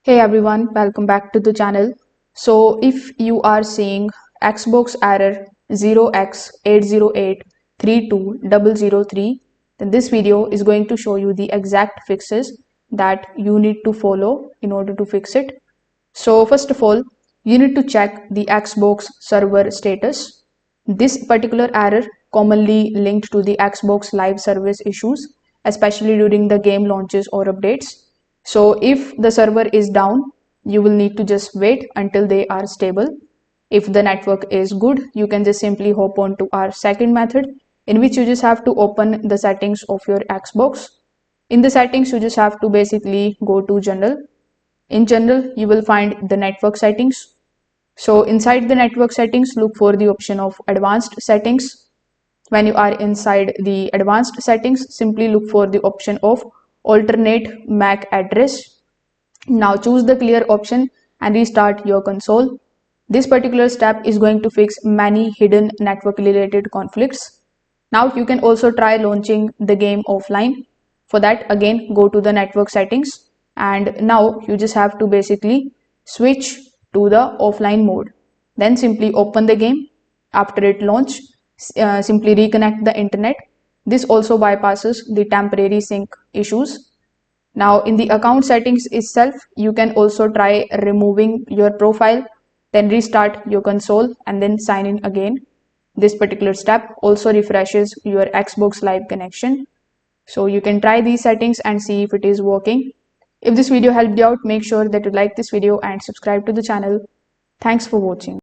Hey everyone, welcome back to the channel. So if you are seeing Xbox error 0X80832003, then this video is going to show you the exact fixes that you need to follow in order to fix it. So first of all, you need to check the Xbox server status. This particular error commonly linked to the Xbox Live service issues, especially during the game launches or updates. So if the server is down, you will need to just wait until they are stable. If the network is good, you can just simply hop on to our second method, in which you just have to open the settings of your Xbox. In the settings, you just have to basically go to General. In General, you will find the network settings. So inside the network settings, look for the option of advanced settings. When you are inside the advanced settings, simply look for the option of alternate MAC address. Now choose the clear option and restart your console. This particular step is going to fix many hidden network related conflicts. Now you can also try launching the game offline. For that, again, go to the network settings, and now you just have to basically switch to the offline mode. Then simply open the game. After it launch, simply reconnect the internet. This also bypasses the temporary sync issues. Now in the account settings itself, you can also try removing your profile, then restart your console and then sign in again. This particular step also refreshes your Xbox Live connection. So you can try these settings and see if it is working. If this video helped you out, make sure that you like this video and subscribe to the channel. Thanks for watching.